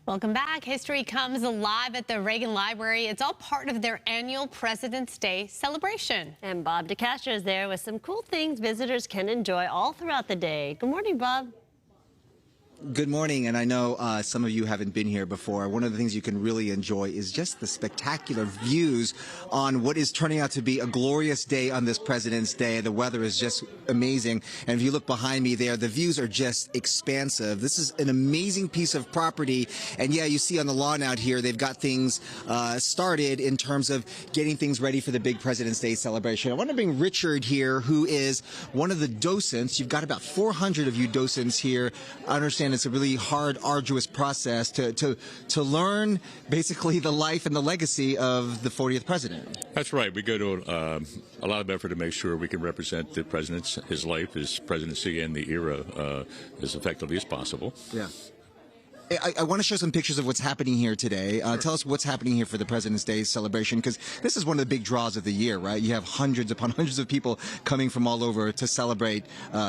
Welcome back. History comes alive at the Reagan Library. It's all part of their annual President's Day celebration. And Bob DeCastro is there with some cool things visitors can enjoy all throughout the day. Good morning, Bob. Good morning, and I know some of you haven't been here before. One of the things you can really enjoy is just the spectacular views on what is turning out to be a glorious day on this President's Day. The weather is just amazing, and if you look behind me there, the views are just expansive. This is an amazing piece of property, and yeah, you see on the lawn out here, they've got things started in terms of getting things ready for the big President's Day celebration. I want to bring Richard here, who is one of the docents. You've got about 400 of you docents here. I understand it's a really hard, arduous process to learn basically the life and the legacy of the 40th president. That's right. We go to a lot of effort to make sure we can represent the president's, his life, his presidency, and the era as effectively as possible. Yeah. I want to show some pictures of what's happening here today. Sure. Tell us what's happening here for the President's Day celebration, because this is one of the big draws of the year, right? You have hundreds upon hundreds of people coming from all over to celebrate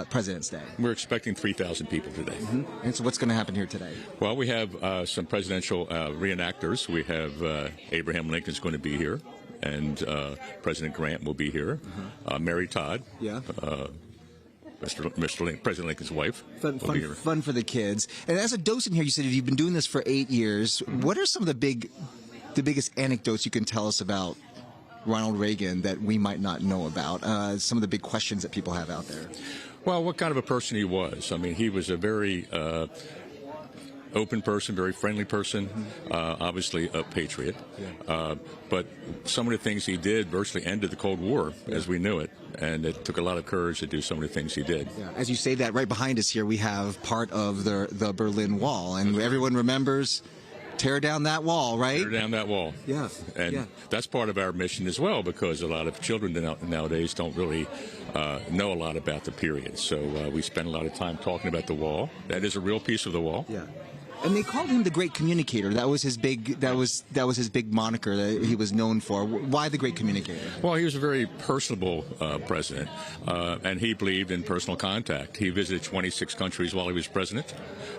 President's Day. We're expecting 3,000 people today. Mm-hmm. And so what's going to happen here today? Well, we have some presidential reenactors. We have Abraham Lincoln's going to be here, and President Grant will be here. Mm-hmm. Mary Todd. Yeah. President Lincoln's wife. Fun for the kids. And as a docent here, you said you've been doing this for 8 years. Mm-hmm. What are some of the biggest anecdotes you can tell us about Ronald Reagan that we might not know about? Some of the big questions that people have out there. Well, what kind of a person he was. I mean, he was a very open person, very friendly person, obviously a patriot. Yeah. But some of the things he did virtually ended the Cold War as we knew it, and it took a lot of courage to do some of the things he did. Yeah. As you say that, right behind us here, we have part of the Berlin Wall, and everyone remembers tear down that wall, right? Tear down that wall. Yeah. And that's part of our mission as well, because a lot of children nowadays don't really know a lot about the period. So we spend a lot of time talking about the wall. That is a real piece of the wall. Yeah. And they called him the Great Communicator. That was his big. That was his big moniker that he was known for. Why the Great Communicator? Well, he was a very personable president, and he believed in personal contact. He visited 26 countries while he was president.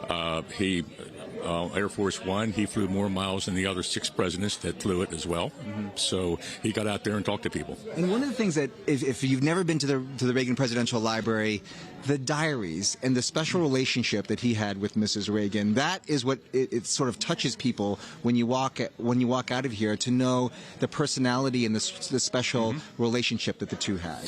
Air Force One, he flew more miles than the other 6 presidents that flew it as well. Mm-hmm. So he got out there and talked to people. And one of the things that, if you've never been to the Reagan Presidential Library, the diaries and the special relationship that he had with Mrs. Reagan, that is what it sort of touches people when you walk out of here, to know the personality and the special relationship that the two had.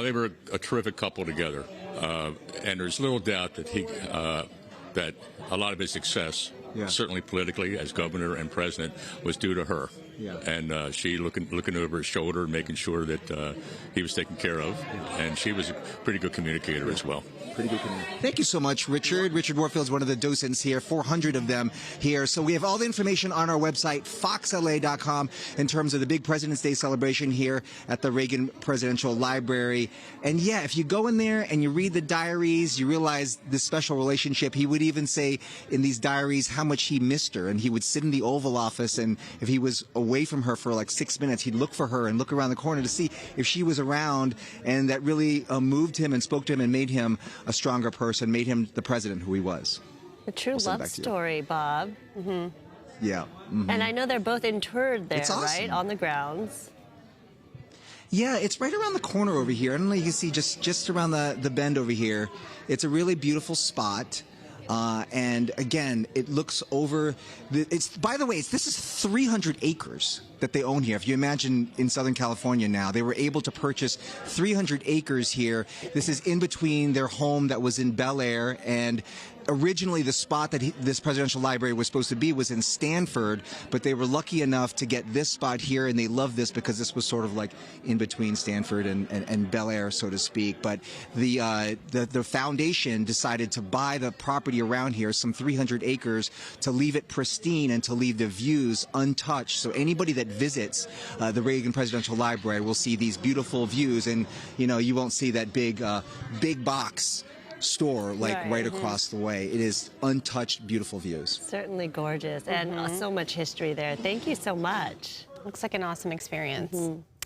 They were a terrific couple together, and there's little doubt that that a lot of his success, certainly politically as governor and president, was due to her. Yeah. And she looking over his shoulder and making sure that he was taken care of. And she was a pretty good communicator as well. Pretty good communicator. Thank you so much, Richard. Richard Warfield is one of the docents here, 400 of them here. So we have all the information on our website, foxla.com, in terms of the big President's Day celebration here at the Reagan Presidential Library. And yeah, if you go in there and you read the diaries, you realize this special relationship. He would even say in these diaries how much he missed her, and he would sit in the Oval Office, and if he was away from her for like 6 minutes, he'd look for her and look around the corner to see if she was around, and that really moved him and spoke to him and made him a stronger person, made him the president who he was. A true love story, Bob. Mm-hmm. Yeah. Mm-hmm. And I know they're both interred there, awesome. Right? On the grounds. Yeah, it's right around the corner over here. I don't know, you can see just around the bend over here. It's a really beautiful spot. And again, it looks over. By the way, this is 300 acres that they own here. If you imagine in Southern California now, they were able to purchase 300 acres here. This is in between their home that was in Bel Air, and originally the spot that this presidential library was supposed to be was in Stanford, but they were lucky enough to get this spot here, and they love this because this was sort of like in between Stanford and Bel Air, so to speak. But the foundation decided to buy the property around here, some 300 acres, to leave it pristine and to leave the views untouched. So anybody that visits the Reagan Presidential Library will see these beautiful views, and you won't see that big box store right across the way. It is untouched, beautiful views. Certainly gorgeous, and so much history there. Thank you so much. Looks like an awesome experience.